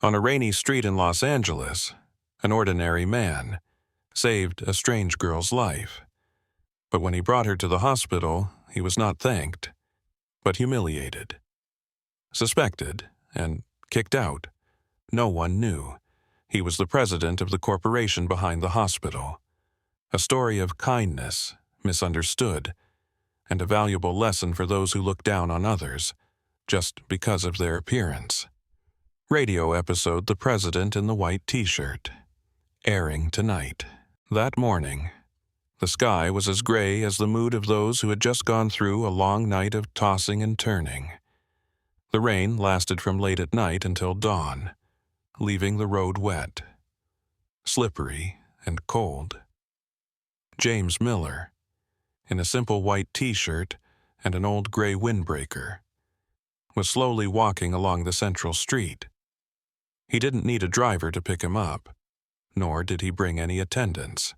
On a rainy street in Los Angeles, an ordinary man saved a strange girl's life. But when he brought her to the hospital, he was not thanked, but humiliated. Suspected and kicked out. No one knew. He was the president of the corporation behind the hospital. A story of kindness, misunderstood, and a valuable lesson for those who look down on others just because of their appearance. Radio episode The President in the White T-Shirt, airing tonight. That morning, the sky was as gray as the mood of those who had just gone through a long night of tossing and turning. The rain lasted from late at night until dawn, leaving the road wet, slippery, and cold. James Miller, in a simple white T-shirt and an old gray windbreaker, was slowly walking along the central street. He didn't need a driver to pick him up, nor did he bring any attendants.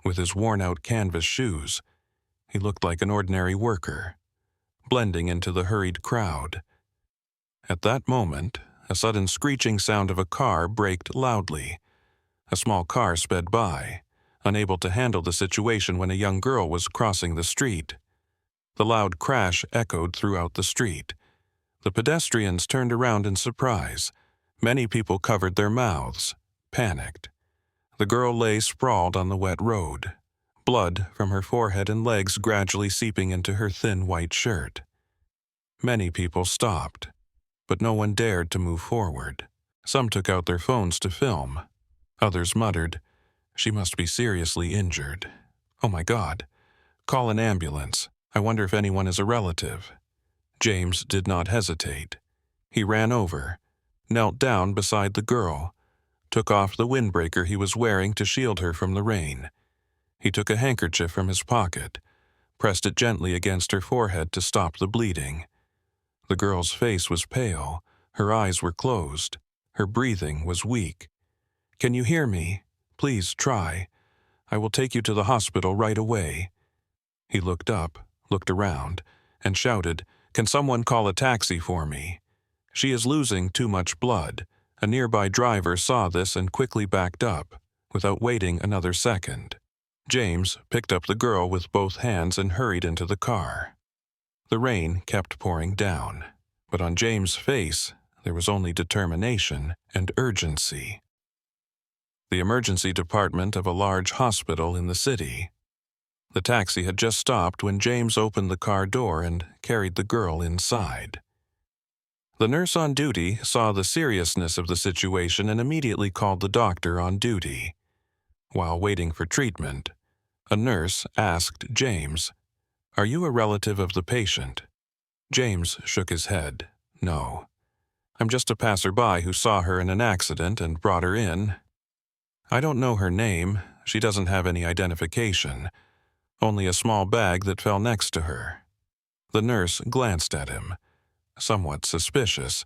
With his worn-out canvas shoes, he looked like an ordinary worker, blending into the hurried crowd. At that moment, a sudden screeching sound of a car braked loudly. A small car sped by, unable to handle the situation when a young girl was crossing the street. The loud crash echoed throughout the street. The pedestrians turned around in surprise. Many people covered their mouths, panicked. The girl lay sprawled on the wet road, blood from her forehead and legs gradually seeping into her thin white shirt. Many people stopped, but no one dared to move forward. Some took out their phones to film. Others muttered, "She must be seriously injured. Oh my God. Call an ambulance. I wonder if anyone is a relative." James did not hesitate. He ran over, knelt down beside the girl, took off the windbreaker he was wearing to shield her from the rain. He took a handkerchief from his pocket, pressed it gently against her forehead to stop the bleeding. The girl's face was pale, her eyes were closed, her breathing was weak. "Can you hear me? Please try. I will take you to the hospital right away." He looked up, looked around, and shouted, "Can someone call a taxi for me? She is losing too much blood." A nearby driver saw this and quickly backed up, without waiting another second. James picked up the girl with both hands and hurried into the car. The rain kept pouring down, but on James' face there was only determination and urgency. The emergency department of a large hospital in the city. The taxi had just stopped when James opened the car door and carried the girl inside. The nurse on duty saw the seriousness of the situation and immediately called the doctor on duty. While waiting for treatment, a nurse asked James, "Are you a relative of the patient?" James shook his head. "No. I'm just a passerby who saw her in an accident and brought her in. I don't know her name. She doesn't have any identification. Only a small bag that fell next to her." The nurse glanced at him, somewhat suspicious.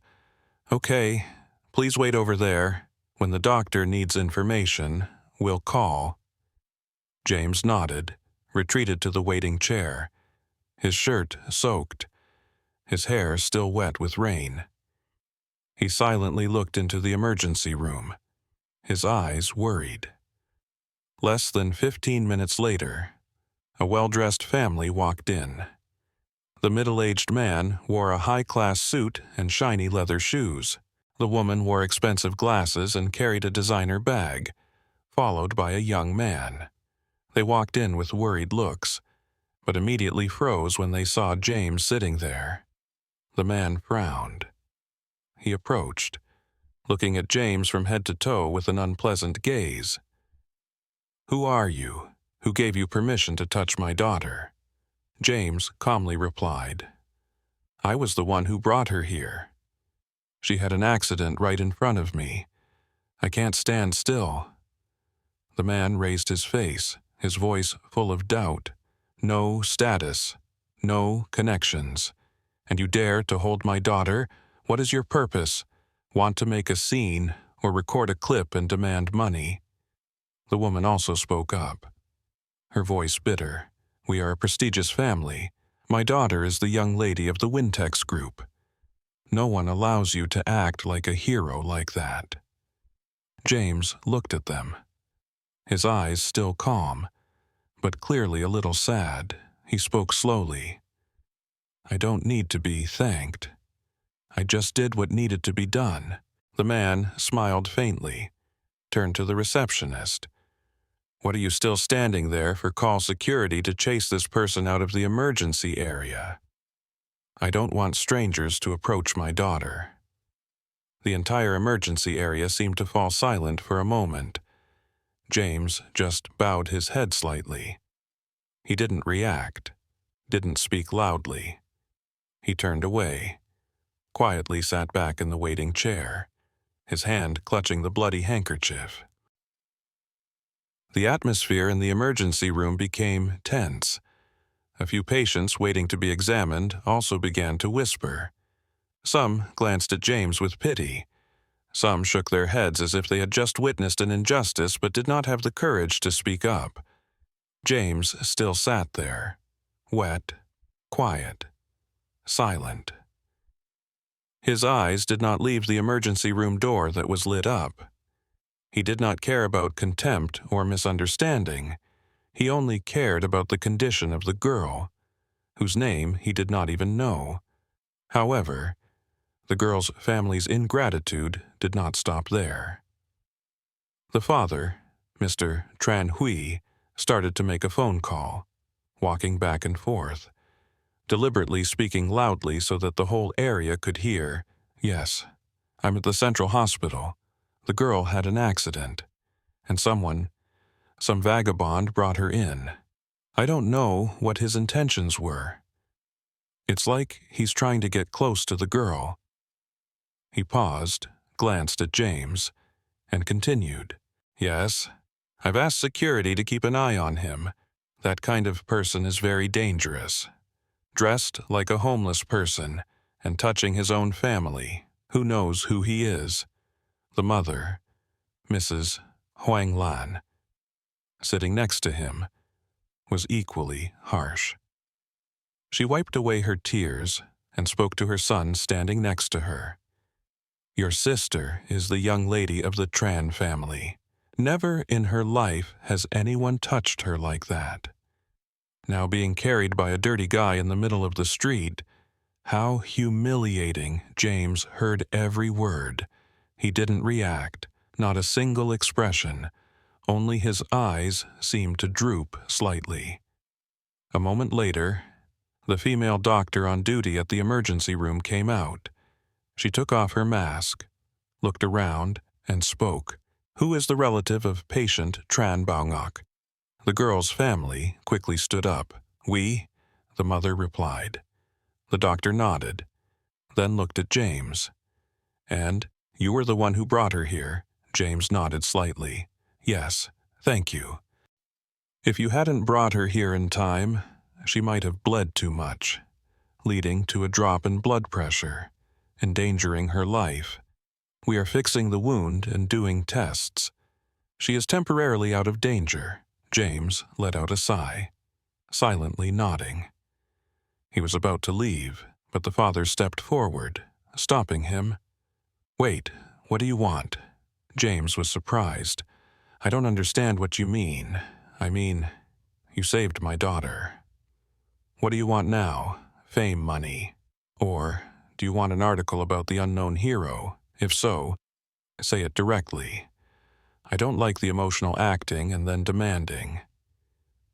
"Okay, please wait over there. When the doctor needs information, we'll call." James nodded, retreated to the waiting chair, his shirt soaked, his hair still wet with rain. He silently looked into the emergency room, his eyes worried. Less than 15 minutes later, a well-dressed family walked in. The middle-aged man wore a high-class suit and shiny leather shoes. The woman wore expensive glasses and carried a designer bag, followed by a young man. They walked in with worried looks, but immediately froze when they saw James sitting there. The man frowned. He approached, looking at James from head to toe with an unpleasant gaze. "Who are you? Who gave you permission to touch my daughter?" James calmly replied, "I was the one who brought her here. She had an accident right in front of me. I can't stand still." The man raised his face, his voice full of doubt. "No status, no connections. And you dare to hold my daughter? What is your purpose? Want to make a scene or record a clip and demand money?" The woman also spoke up, her voice bitter. "We are a prestigious family. My daughter is the young lady of the Wintex Group. No one allows you to act like a hero like that." James looked at them, his eyes still calm, but clearly a little sad. He spoke slowly. "I don't need to be thanked. I just did what needed to be done." The man smiled faintly, turned to the receptionist. "What are you still standing there for? Call security to chase this person out of the emergency area. I don't want strangers to approach my daughter." The entire emergency area seemed to fall silent for a moment. James just bowed his head slightly. He didn't react, didn't speak loudly. He turned away, quietly sat back in the waiting chair, his hand clutching the bloody handkerchief. The atmosphere in the emergency room became tense. A few patients waiting to be examined also began to whisper. Some glanced at James with pity. Some shook their heads as if they had just witnessed an injustice but did not have the courage to speak up. James still sat there, wet, quiet, silent. His eyes did not leave the emergency room door that was lit up. He did not care about contempt or misunderstanding. He only cared about the condition of the girl, whose name he did not even know. However, the girl's family's ingratitude did not stop there. The father, Mr. Tran Hui, started to make a phone call, walking back and forth, deliberately speaking loudly so that the whole area could hear. "Yes, I'm at the Central Hospital. The girl had an accident, and some vagabond brought her in. I don't know what his intentions were. It's like he's trying to get close to the girl." He paused, glanced at James, and continued. "Yes, I've asked security to keep an eye on him. That kind of person is very dangerous. Dressed like a homeless person and touching his own family. Who knows who he is?" The mother, Mrs. Huang Lan, sitting next to him, was equally harsh. She wiped away her tears and spoke to her son standing next to her. "Your sister is the young lady of the Tran family. Never in her life has anyone touched her like that. Now being carried by a dirty guy in the middle of the street. How humiliating." James heard every word. He didn't react, not a single expression. Only his eyes seemed to droop slightly. A moment later, the female doctor on duty at the emergency room came out. She took off her mask, looked around, and spoke. "Who is the relative of patient Tran Baongok?" The girl's family quickly stood up. "We," the mother replied. The doctor nodded, then looked at James. "And you were the one who brought her here?" James nodded slightly. "Yes, thank you. If you hadn't brought her here in time, she might have bled too much, leading to a drop in blood pressure, endangering her life. We are fixing the wound and doing tests. She is temporarily out of danger." James let out a sigh, silently nodding. He was about to leave, but the father stepped forward, stopping him. "Wait, what do you want?" James was surprised. "I don't understand what you mean. I mean, you saved my daughter. What do you want now? Fame, money? Or do you want an article about the unknown hero? If so, say it directly. I don't like the emotional acting and then demanding."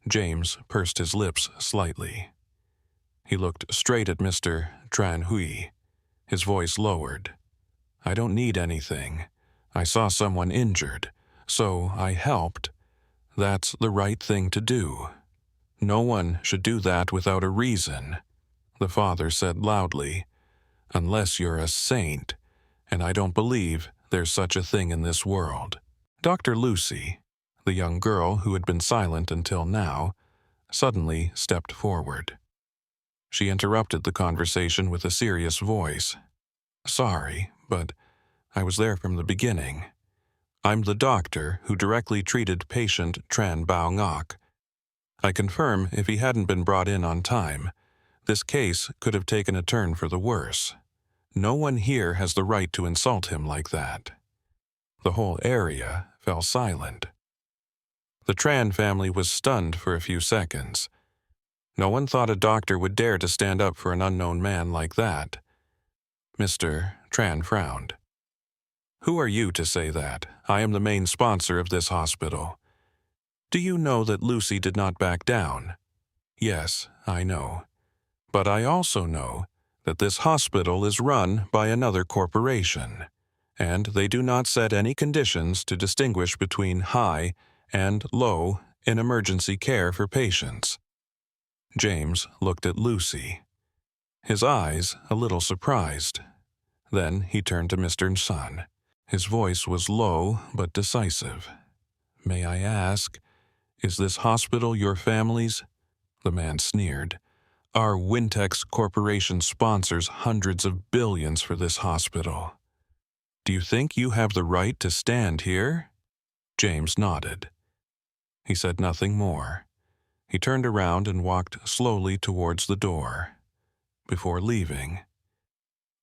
James pursed his lips slightly. He looked straight at Mr. Tran Hui, his voice lowered. "I don't need anything. I saw someone injured, so I helped. That's the right thing to do. No one should do that without a reason," the father said loudly, "unless you're a saint, and I don't believe there's such a thing in this world." Dr. Lucy, the young girl who had been silent until now, suddenly stepped forward. She interrupted the conversation with a serious voice. "Sorry, but I was there from the beginning. I'm the doctor who directly treated patient Tran Baongok. I confirm if he hadn't been brought in on time, this case could have taken a turn for the worse. No one here has the right to insult him like that. The whole area fell silent. The Tran family was stunned for a few seconds. No one thought a doctor would dare to stand up for an unknown man like that. Mr. Tran frowned. "Who are you to say that? I am the main sponsor of this hospital. Do you know that Lucy did not back down?" "Yes, I know. But I also know that this hospital is run by another corporation, and they do not set any conditions to distinguish between high and low in emergency care for patients." James looked at Lucy, his eyes a little surprised. Then he turned to Mr. Sun. His voice was low but decisive. "May I ask, is this hospital your family's?" The man sneered. "Our Wintex Corporation sponsors hundreds of billions for this hospital. Do you think you have the right to stand here?" James nodded. He said nothing more. He turned around and walked slowly towards the door. Before leaving,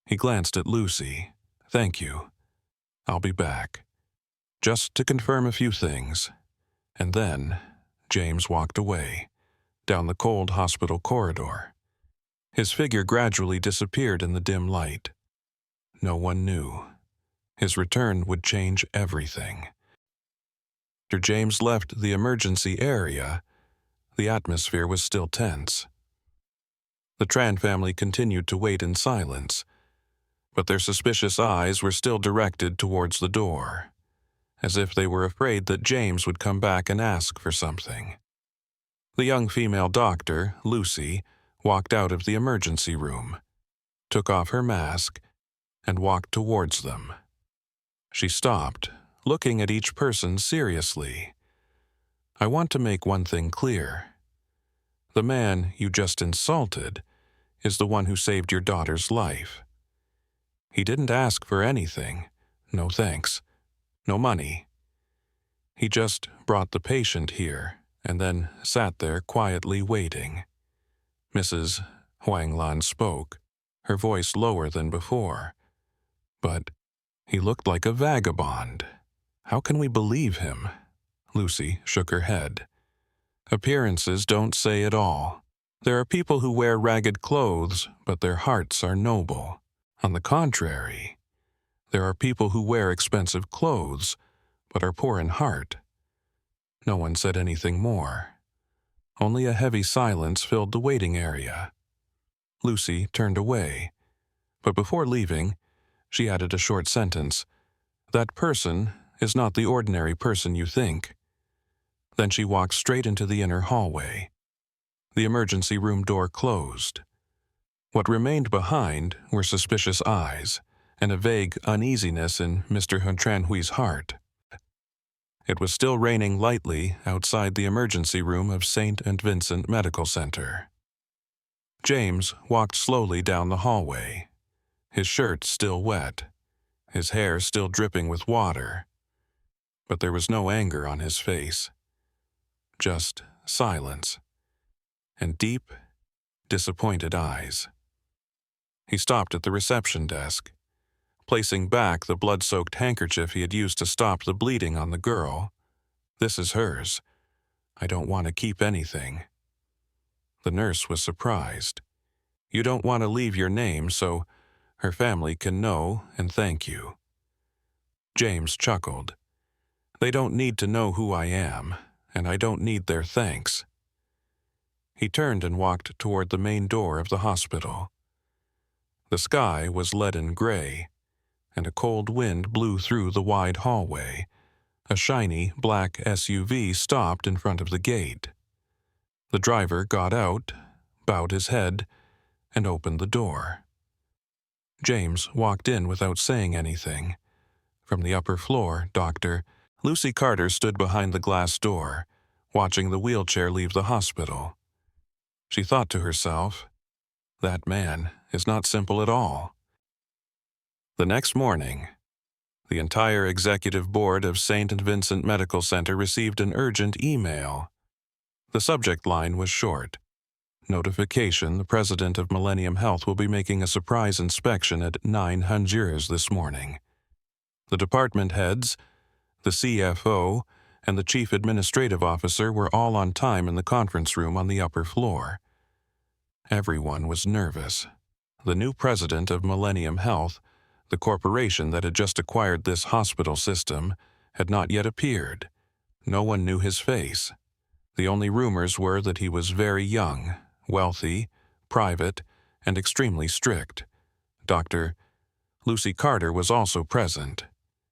he glanced at Lucy. "Thank you. I'll be back. Just to confirm a few things." And then James walked away, down the cold hospital corridor. His figure gradually disappeared in the dim light. No one knew. His return would change everything. After James left the emergency area, the atmosphere was still tense. The Tran family continued to wait in silence, but their suspicious eyes were still directed towards the door, as if they were afraid that James would come back and ask for something. The young female doctor, Lucy, walked out of the emergency room, took off her mask, and walked towards them. She stopped, looking at each person seriously. "I want to make one thing clear. The man you just insulted is the one who saved your daughter's life. He didn't ask for anything. No thanks. No money. He just brought the patient here and then sat there quietly waiting." Mrs. Huanglan spoke, her voice lower than before. "But he looked like a vagabond. How can we believe him?" Lucy shook her head. "Appearances don't say it all. There are people who wear ragged clothes, but their hearts are noble. On the contrary, there are people who wear expensive clothes, but are poor in heart." No one said anything more. Only a heavy silence filled the waiting area. Lucy turned away, but before leaving, she added a short sentence. "That person is not the ordinary person you think." Then she walked straight into the inner hallway. The emergency room door closed. What remained behind were suspicious eyes and a vague uneasiness in Mr. Huntranhui's heart. It was still raining lightly outside the emergency room of St. and Vincent Medical Center. James walked slowly down the hallway, his shirt still wet, his hair still dripping with water. But there was no anger on his face. Just silence and deep, disappointed eyes. He stopped at the reception desk, placing back the blood-soaked handkerchief he had used to stop the bleeding on the girl. "This is hers. I don't want to keep anything." The nurse was surprised. "You don't want to leave your name so her family can know and thank you." James chuckled. "They don't need to know who I am, and I don't need their thanks." He turned and walked toward the main door of the hospital. The sky was leaden gray, and a cold wind blew through the wide hallway. A shiny black SUV stopped in front of the gate. The driver got out, bowed his head, and opened the door. James walked in without saying anything. From the upper floor, Lucy Carter stood behind the glass door, watching the wheelchair leave the hospital. She thought to herself, "That man is not simple at all." The next morning, the entire executive board of St. Vincent Medical Center received an urgent email. The subject line was short. Notification: the president of Millennium Health will be making a surprise inspection at 900 this morning. The department heads, the CFO, and the chief administrative officer were all on time in the conference room on the upper floor. Everyone was nervous. The new president of Millennium Health, the corporation that had just acquired this hospital system, had not yet appeared. No one knew his face. The only rumors were that he was very young, wealthy, private, and extremely strict. Dr. Lucy Carter was also present,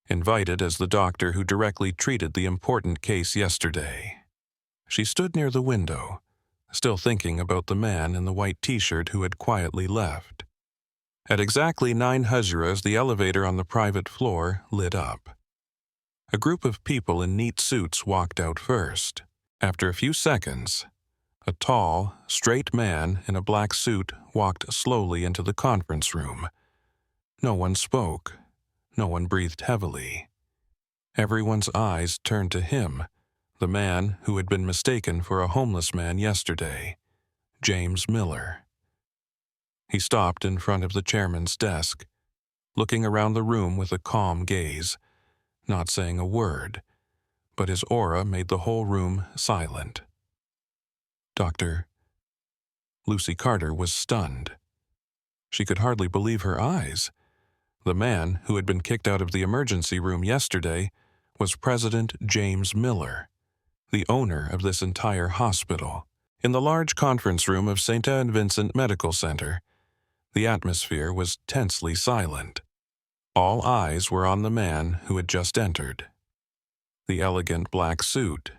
invited as the doctor who directly treated the important case yesterday. She stood near the window, still thinking about the man in the white t-shirt who had quietly left. At exactly 900, the elevator on the private floor lit up. A group of people in neat suits walked out first. After a few seconds, a tall, straight man in a black suit walked slowly into the conference room. No one spoke. No one breathed heavily. Everyone's eyes turned to him, the man who had been mistaken for a homeless man yesterday, James Miller. He stopped in front of the chairman's desk, looking around the room with a calm gaze, not saying a word, but his aura made the whole room silent. Dr. Lucy Carter was stunned. She could hardly believe her eyes. The man who had been kicked out of the emergency room yesterday was President James Miller, the owner of this entire hospital. In the large conference room of St. Vincent Medical Center, the atmosphere was tensely silent. All eyes were on the man who had just entered. The elegant black suit,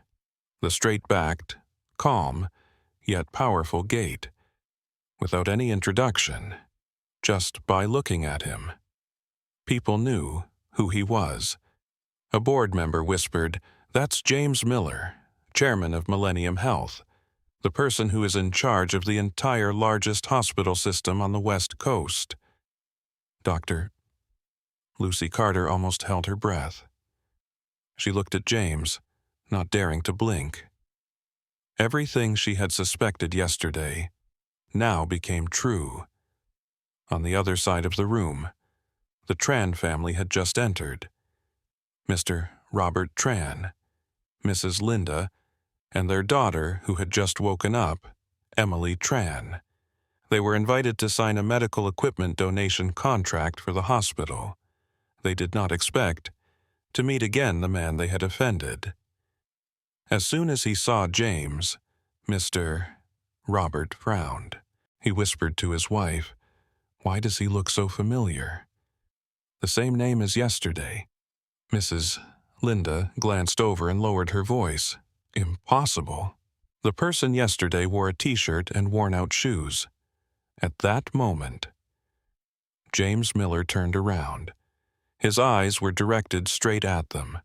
the straight-backed, calm, yet powerful gait, without any introduction, just by looking at him. People knew who he was. A board member whispered, "That's James Miller, chairman of Millennium Health, the person who is in charge of the entire largest hospital system on the West Coast." Dr. Lucy Carter almost held her breath. She looked at James, not daring to blink. Everything she had suspected yesterday now became true. On the other side of the room, the Tran family had just entered. Mr. Robert Tran, Mrs. Linda, and their daughter, who had just woken up, Emily Tran. They were invited to sign a medical equipment donation contract for the hospital. They did not expect to meet again the man they had offended. As soon as he saw James, Mr. Robert frowned. He whispered to his wife, "Why does he look so familiar?" "The same name as yesterday." Mrs. Linda glanced over and lowered her voice. "Impossible." The person yesterday wore a t-shirt and worn-out shoes. At that moment, James Miller turned around. His eyes were directed straight at them.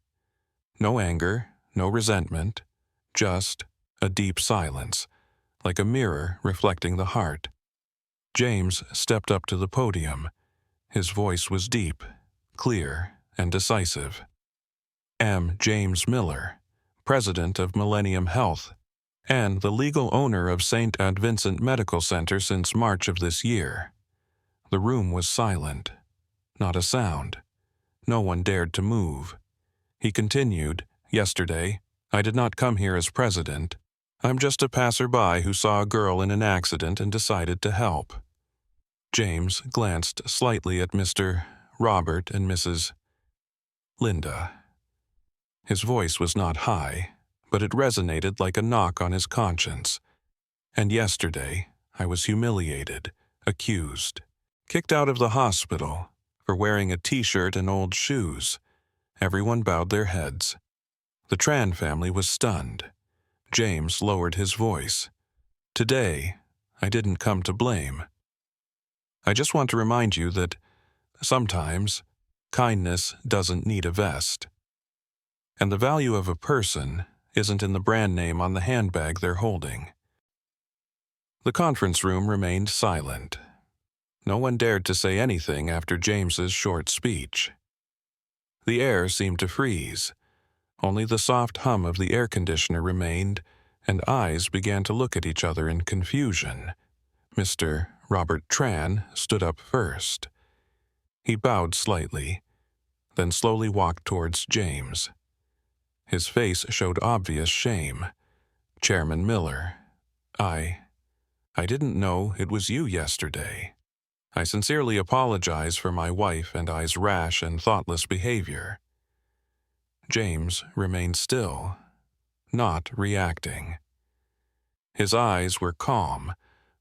No anger, no resentment, just a deep silence, like a mirror reflecting the heart. James stepped up to the podium. His voice was deep, clear, and decisive. "Am James Miller, president of Millennium Health, and the legal owner of St. Vincent Medical Center since March of this year." The room was silent. Not a sound. No one dared to move. He continued, "Yesterday, I did not come here as president. I'm just a passerby who saw a girl in an accident and decided to help." James glanced slightly at Mr. Robert and Mrs. Linda. His voice was not high, but it resonated like a knock on his conscience. "And yesterday, I was humiliated, accused, kicked out of the hospital for wearing a t-shirt and old shoes." Everyone bowed their heads. The Tran family was stunned. James lowered his voice. "Today, I didn't come to blame. I just want to remind you that sometimes kindness doesn't need a vest. And the value of a person isn't in the brand name on the handbag they're holding." The conference room remained silent. No one dared to say anything after James's short speech. The air seemed to freeze. Only the soft hum of the air conditioner remained, and eyes began to look at each other in confusion. Mr. Robert Tran stood up first. He bowed slightly, then slowly walked towards James. His face showed obvious shame. "Chairman Miller, I didn't know it was you yesterday. I sincerely apologize for my wife and I's rash and thoughtless behavior." James remained still, not reacting. His eyes were calm,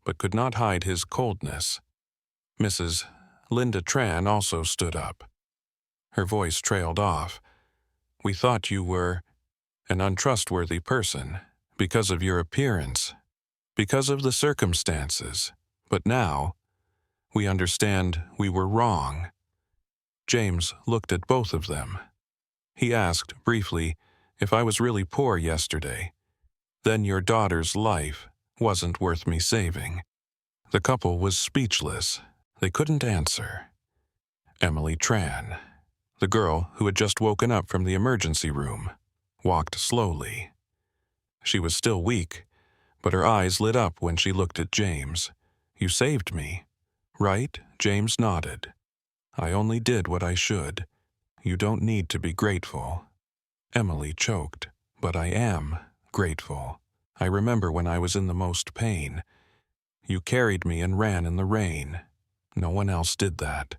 but could not hide his coldness. Mrs. Linda Tran also stood up. Her voice trailed off. "We thought you were an untrustworthy person because of your appearance, because of the circumstances, but now we understand we were wrong." James looked at both of them. He asked briefly if I was really poor yesterday. Then your daughter's life wasn't worth me saving. The couple was speechless. They couldn't answer. Emily Tran, the girl who had just woken up from the emergency room, walked slowly. She was still weak, but her eyes lit up when she looked at James. "You saved me, right?" James nodded. "I only did what I should. You don't need to be grateful." Emily choked. "But I am grateful. I remember when I was in the most pain. You carried me and ran in the rain. No one else did that."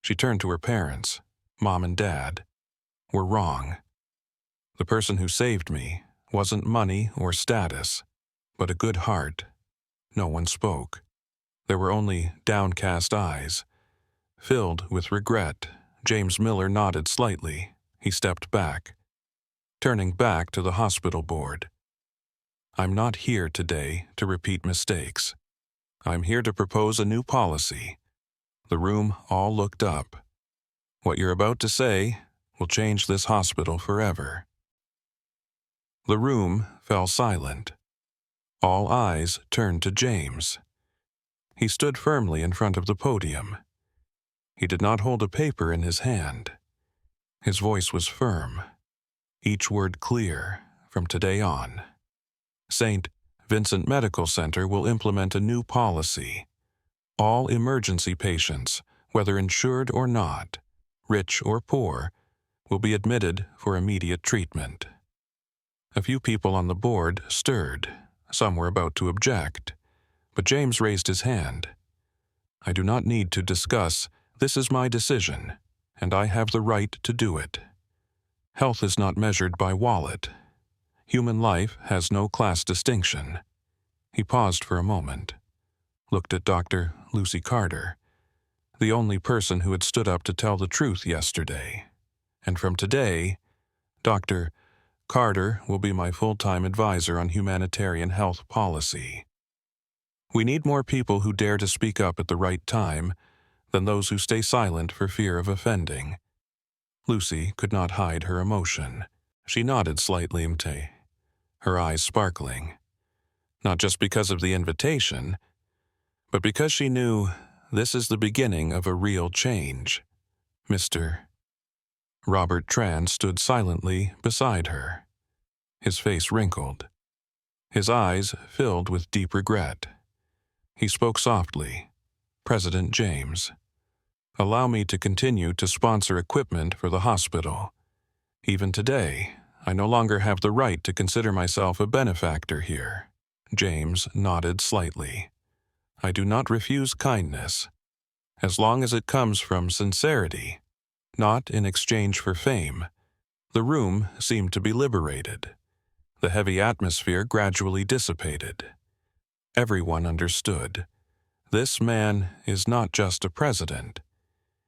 She turned to her parents. "Mom and Dad were wrong. The person who saved me wasn't money or status, but a good heart." No one spoke. There were only downcast eyes. Filled with regret, James Miller nodded slightly. He stepped back, turning back to the hospital board. "I'm not here today to repeat mistakes. I'm here to propose a new policy." The room all looked up. "What you're about to say will change this hospital forever." The room fell silent. All eyes turned to James. He stood firmly in front of the podium. He did not hold a paper in his hand. His voice was firm, each word clear. "From today on, St. Vincent Medical Center will implement a new policy. All emergency patients, whether insured or not, rich or poor, will be admitted for immediate treatment." A few people on the board stirred. Some were about to object, but James raised his hand. "I do not need to discuss. This is my decision, and I have the right to do it. Health is not measured by wallet. Human life has no class distinction." He paused for a moment, looked at Dr. Lucy Carter, the only person who had stood up to tell the truth yesterday. "And from today, Dr. Carter will be my full-time advisor on humanitarian health policy. We need more people who dare to speak up at the right time than those who stay silent for fear of offending." Lucy could not hide her emotion. She nodded slightly, her eyes sparkling, not just because of the invitation, but because she knew this is the beginning of a real change. Mr. Robert Tran stood silently beside her. His face wrinkled. His eyes filled with deep regret. He spoke softly. "President James, allow me to continue to sponsor equipment for the hospital. Even today, I no longer have the right to consider myself a benefactor here." James nodded slightly. "I do not refuse kindness, as long as it comes from sincerity, not in exchange for fame." The room seemed to be liberated. The heavy atmosphere gradually dissipated. Everyone understood. This man is not just a president.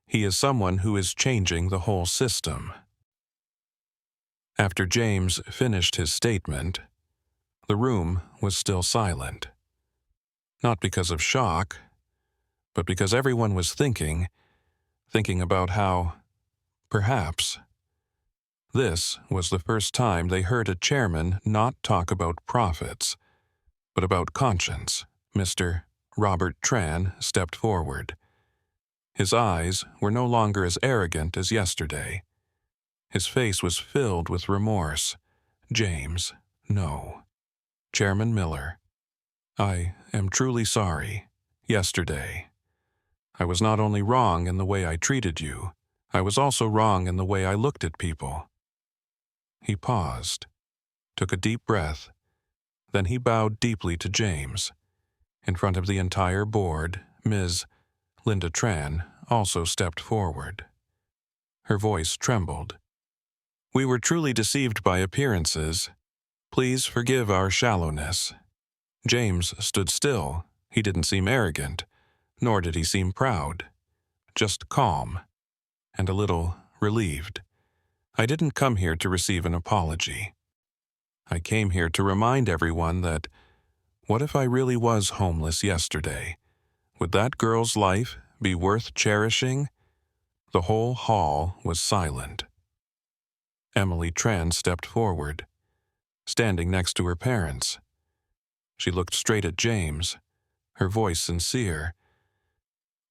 He is someone who is changing the whole system. After James finished his statement, the room was still silent. Not because of shock, but because everyone was thinking about how, perhaps, this was the first time they heard a chairman not talk about profits, but about conscience. Mr. Robert Tran stepped forward. His eyes were no longer as arrogant as yesterday. His face was filled with remorse. "James, no. Chairman Miller, I am truly sorry. Yesterday, I was not only wrong in the way I treated you, I was also wrong in the way I looked at people. He paused, took a deep breath, then he bowed deeply to James. In front of the entire board, Ms. Linda Tran also stepped forward. Her voice trembled. We were truly deceived by appearances. Please forgive our shallowness. James stood still. He didn't seem arrogant, nor did he seem proud. Just calm, and a little relieved. I didn't come here to receive an apology. I came here to remind everyone that, what if I really was homeless yesterday? Would that girl's life be worth cherishing? The whole hall was silent. Emily Tran stepped forward, standing next to her parents. She looked straight at James, her voice sincere.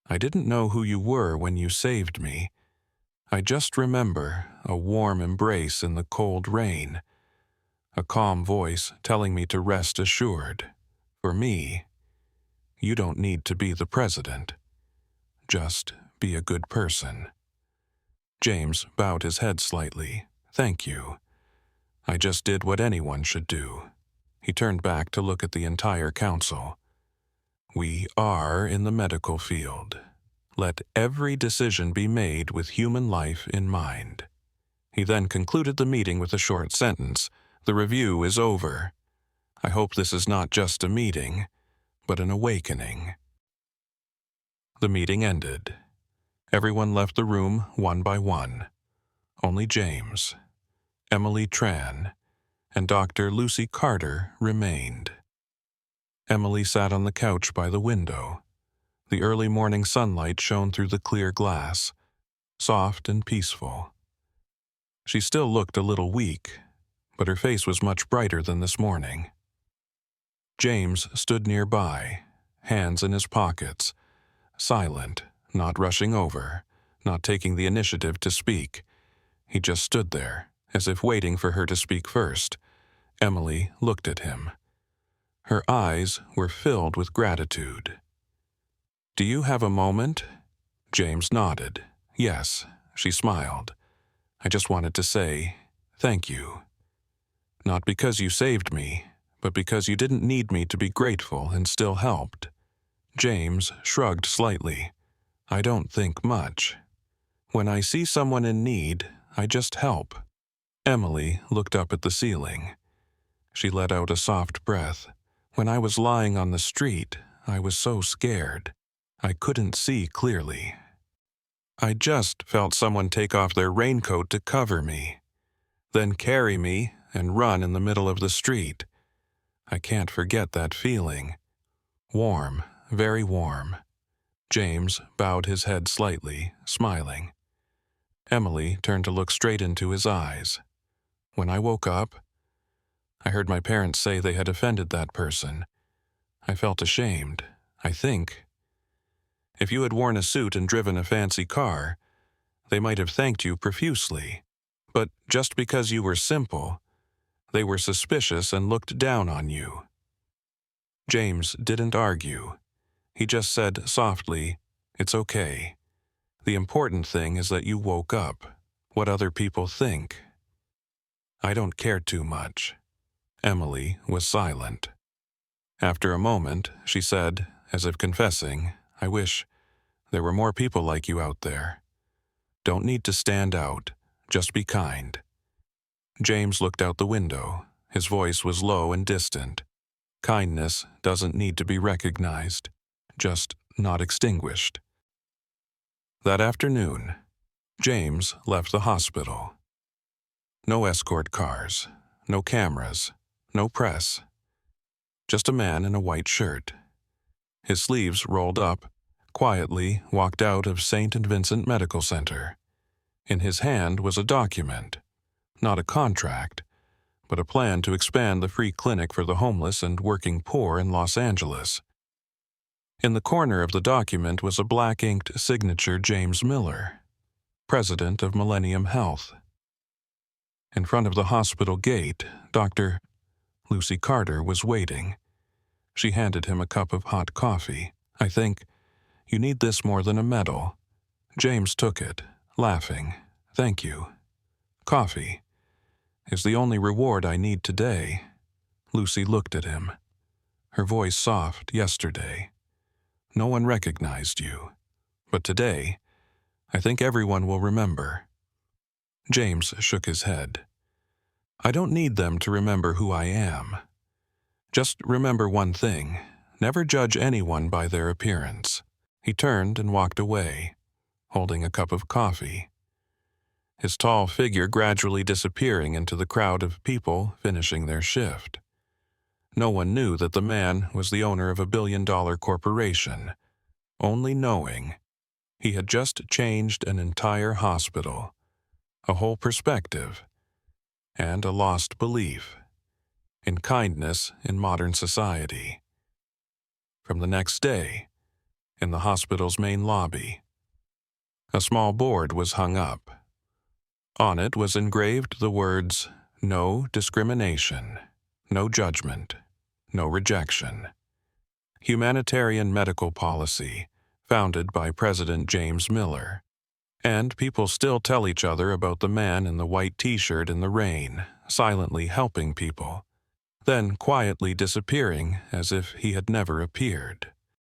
I didn't know who you were when you saved me. I just remember a warm embrace in the cold rain, a calm voice telling me to rest assured. For me, you don't need to be the president. Just be a good person. James bowed his head slightly. Thank you. I just did what anyone should do. He turned back to look at the entire council. We are in the medical field. Let every decision be made with human life in mind. He then concluded the meeting with a short sentence. The review is over. I hope this is not just a meeting, but an awakening. The meeting ended. Everyone left the room one by one. Only James, Emily Tran, and Dr. Lucy Carter remained. Emily sat on the couch by the window. The early morning sunlight shone through the clear glass, soft and peaceful. She still looked a little weak, but her face was much brighter than this morning. James stood nearby, hands in his pockets, silent, not rushing over, not taking the initiative to speak. He just stood there, as if waiting for her to speak first. Emily looked at him. Her eyes were filled with gratitude. Do you have a moment? James nodded. Yes, she smiled. I just wanted to say, thank you. Not because you saved me, but because you didn't need me to be grateful and still helped. James shrugged slightly. I don't think much. When I see someone in need, I just help. Emily looked up at the ceiling. She let out a soft breath. When I was lying on the street, I was so scared. I couldn't see clearly. I just felt someone take off their raincoat to cover me, then carry me and run in the middle of the street. I can't forget that feeling. Warm, very warm. James bowed his head slightly, smiling. Emily turned to look straight into his eyes. When I woke up, I heard my parents say they had offended that person. I felt ashamed, I think. If you had worn a suit and driven a fancy car, they might have thanked you profusely. But just because you were simple, they were suspicious and looked down on you. James didn't argue. He just said softly, "It's okay. The important thing is that you woke up. What other people think. I don't care too much." Emily was silent. After a moment, she said, as if confessing, "I wish there were more people like you out there. Don't need to stand out. Just be kind." James looked out the window. His voice was low and distant. Kindness doesn't need to be recognized, just not extinguished. That afternoon, James left the hospital. No escort cars, no cameras, no press. Just a man in a white shirt. His sleeves rolled up, quietly walked out of St. Vincent Medical Center. In his hand was a document, not a contract, but a plan to expand the free clinic for the homeless and working poor in Los Angeles. In the corner of the document was a black-inked signature James Miller, president of Millennium Health. In front of the hospital gate, Dr. Lucy Carter was waiting. She handed him a cup of hot coffee. "I think you need this more than a medal." James took it, laughing. "Thank you. Coffee is the only reward I need today." Lucy looked at him, her voice soft. "Yesterday, no one recognized you. But today, I think everyone will remember." James shook his head. "I don't need them to remember who I am. Just remember one thing: never judge anyone by their appearance." He turned and walked away, holding a cup of coffee, his tall figure gradually disappearing into the crowd of people finishing their shift. No one knew that the man was the owner of a billion-dollar corporation, only knowing he had just changed an entire hospital, a whole perspective, and a lost belief in kindness in modern society. From the next day, in the hospital's main lobby, a small board was hung up. On it was engraved the words, "No discrimination, no judgment, no rejection. Humanitarian medical policy, founded by President James Miller." And people still tell each other about the man in the white t-shirt in the rain, silently helping people, then quietly disappearing as if he had never appeared.